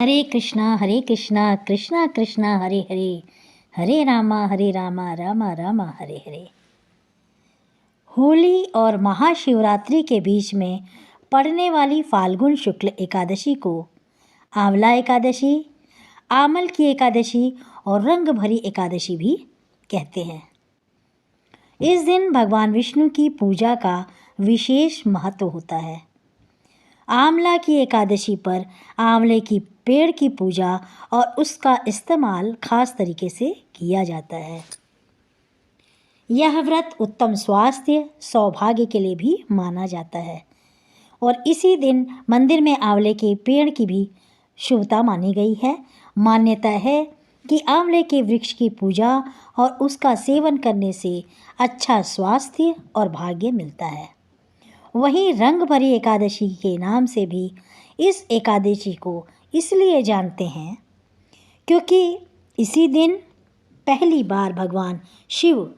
हरे कृष्णा कृष्णा कृष्णा हरे हरे, हरे रामा रामा रामा हरे हरे। होली और महाशिवरात्रि के बीच में पड़ने वाली फाल्गुन शुक्ल एकादशी को आंवला एकादशी, आमल की एकादशी और रंग भरी एकादशी भी कहते हैं। इस दिन भगवान विष्णु की पूजा का विशेष महत्व होता है। आंवला की एकादशी पर आंवले की पेड़ की पूजा और उसका इस्तेमाल खास तरीके से किया जाता है। यह व्रत उत्तम स्वास्थ्य, सौभाग्य के लिए भी माना जाता है और इसी दिन मंदिर में आंवले के पेड़ की भी शुभता मानी गई है। मान्यता है कि आंवले के वृक्ष की पूजा और उसका सेवन करने से अच्छा स्वास्थ्य और भाग्य मिलता है। वहीं रंग भरी एकादशी के नाम से भी इस एकादशी को इसलिए जानते हैं क्योंकि इसी दिन पहली बार भगवान शिव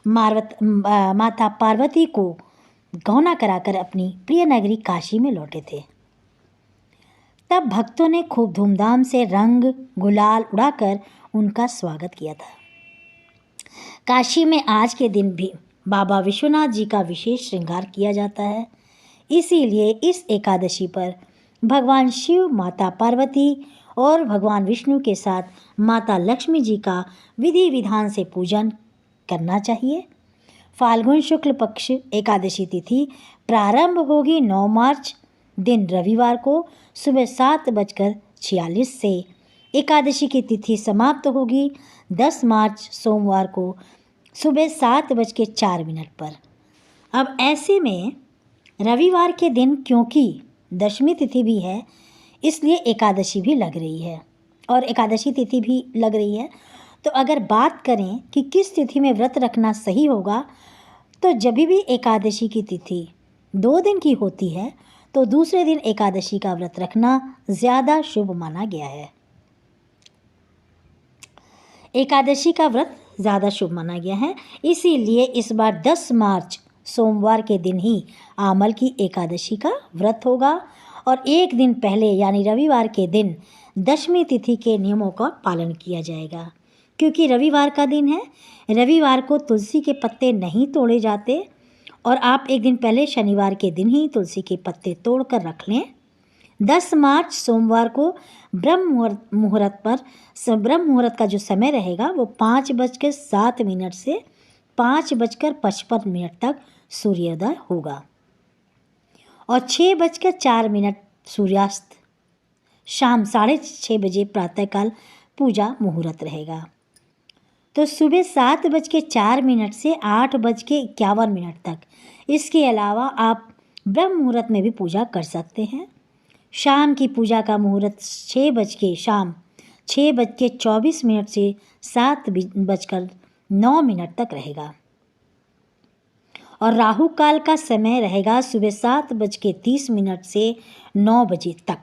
माता पार्वती को गौना कराकर अपनी प्रिय नगरी काशी में लौटे थे। तब भक्तों ने खूब धूमधाम से रंग गुलाल उड़ाकर उनका स्वागत किया था। काशी में आज के दिन भी बाबा विश्वनाथ जी का विशेष श्रृंगार किया जाता है। इसीलिए इस एकादशी पर भगवान शिव, माता पार्वती और भगवान विष्णु के साथ माता लक्ष्मी जी का विधि विधान से पूजन करना चाहिए। फाल्गुन शुक्ल पक्ष एकादशी तिथि प्रारंभ होगी 9 मार्च दिन रविवार को सुबह 7:46 से। एकादशी की तिथि समाप्त होगी 10 मार्च सोमवार को सुबह 7:04 पर। अब ऐसे में रविवार के दिन क्योंकि दशमी तिथि भी है, इसलिए एकादशी भी लग रही है और एकादशी तिथि भी लग रही है। तो अगर बात करें कि किस तिथि में व्रत रखना सही होगा, तो जब भी एकादशी की तिथि 2 दिन की होती है तो दूसरे दिन एकादशी का व्रत रखना ज़्यादा शुभ माना गया है। एकादशी का व्रत ज़्यादा शुभ माना गया है, इसीलिए इस बार 10 मार्च सोमवार के दिन ही आमल की एकादशी का व्रत होगा और एक दिन पहले यानी रविवार के दिन दशमी तिथि के नियमों का पालन किया जाएगा। क्योंकि रविवार का दिन है, रविवार को तुलसी के पत्ते नहीं तोड़े जाते और आप एक दिन पहले शनिवार के दिन ही तुलसी के पत्ते तोड़ कर रख लें। 10 मार्च सोमवार को ब्रह्म मुहूर्त का जो समय रहेगा वो 5:07 से 5:55 तक सूर्योदय होगा और 6:04 सूर्यास्त। शाम 6:30 बजे प्रातःकाल पूजा मुहूर्त रहेगा। तो सुबह 7:04 से 8:51 तक। इसके अलावा आप ब्रह्म मुहूर्त में भी पूजा कर सकते हैं। शाम की पूजा का मुहूर्त शाम 6:24 से 7:09 तक रहेगा और राहु काल का समय रहेगा सुबह 7:30 से 9 बजे तक।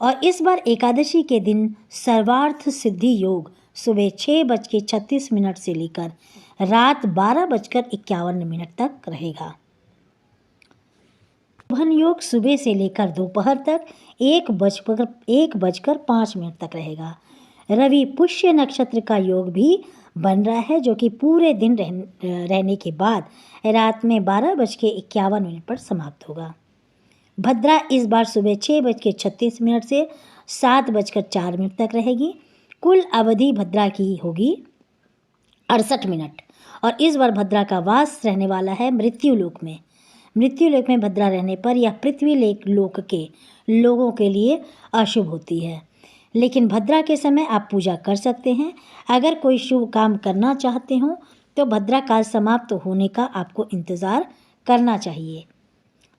और इस बार एकादशी के दिन सर्वार्थ सिद्धि योग सुबह 6:36 से लेकर रात 12:51 तक रहेगा। शोभन योग सुबह से लेकर दोपहर तक 1:05 तक रहेगा। रवि पुष्य नक्षत्र का योग भी बन रहा है जो कि पूरे दिन रहने के बाद रात में 12:51 पर समाप्त होगा। भद्रा इस बार सुबह 6:36 से 7:04 तक रहेगी। कुल अवधि भद्रा की होगी 68 मिनट और इस बार भद्रा का वास रहने वाला है मृत्युलोक में। मृत्युलोक में भद्रा रहने पर यह पृथ्वी लोक के लोगों के लिए अशुभ होती है, लेकिन भद्रा के समय आप पूजा कर सकते हैं। अगर कोई शुभ काम करना चाहते हो तो भद्रा काल समाप्त होने का आपको इंतज़ार करना चाहिए।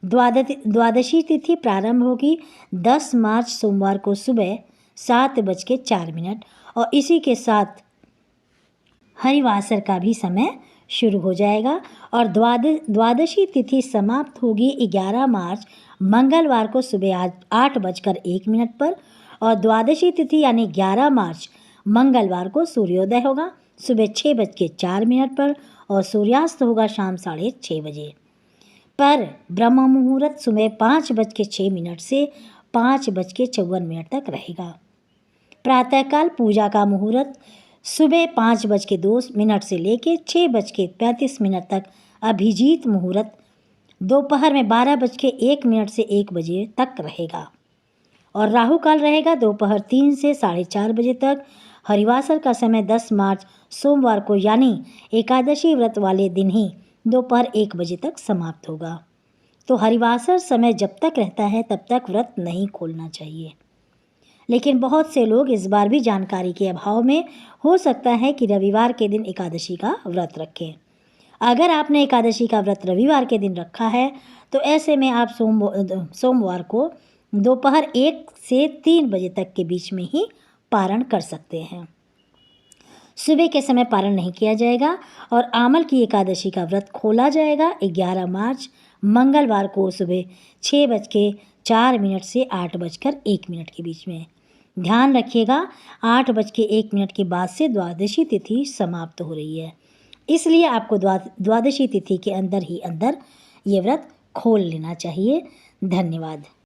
द्वादशी तिथि प्रारंभ होगी 10 मार्च सोमवार को सुबह 7:04 और इसी के साथ हरिवासर का भी समय शुरू हो जाएगा और द्वादशी तिथि समाप्त होगी 11 मार्च मंगलवार को सुबह 8:01 पर और द्वादशी तिथि यानी 11 मार्च मंगलवार को सूर्योदय होगा सुबह 6:04 पर और सूर्यास्त होगा शाम 6:30 बजे। पर ब्रह्म मुहूर्त सुबह 5:06 से 5:54 तक रहेगा। प्रातःकाल पूजा का मुहूर्त सुबह 5:02 से लेकर 6:35 तक अभिजीत मुहूर्त दोपहर में 12:01 से 1 बजे तक रहेगा और राहु काल रहेगा दोपहर 3 से 4:30 बजे तक। हरिवासर का समय 10 मार्च सोमवार को यानी एकादशी व्रत वाले दिन ही दोपहर 1 बजे तक समाप्त होगा। तो हरिवासर समय जब तक रहता है तब तक व्रत नहीं खोलना चाहिए। लेकिन बहुत से लोग इस बार भी जानकारी के अभाव में हो सकता है कि रविवार के दिन एकादशी का व्रत रखें। अगर आपने एकादशी का व्रत रविवार के दिन रखा है तो ऐसे में आप सोमवार को दोपहर 1 से 3 बजे तक के बीच में ही पारण कर सकते हैं। सुबह के समय पारण नहीं किया जाएगा और आमल की एकादशी का व्रत खोला जाएगा 11 मार्च मंगलवार को सुबह 6:04 से 8:01 के बीच में। ध्यान रखिएगा 8:01 के बाद से द्वादशी तिथि समाप्त हो रही है, इसलिए आपको द्वादशी तिथि के अंदर ही ये व्रत खोल लेना चाहिए। धन्यवाद।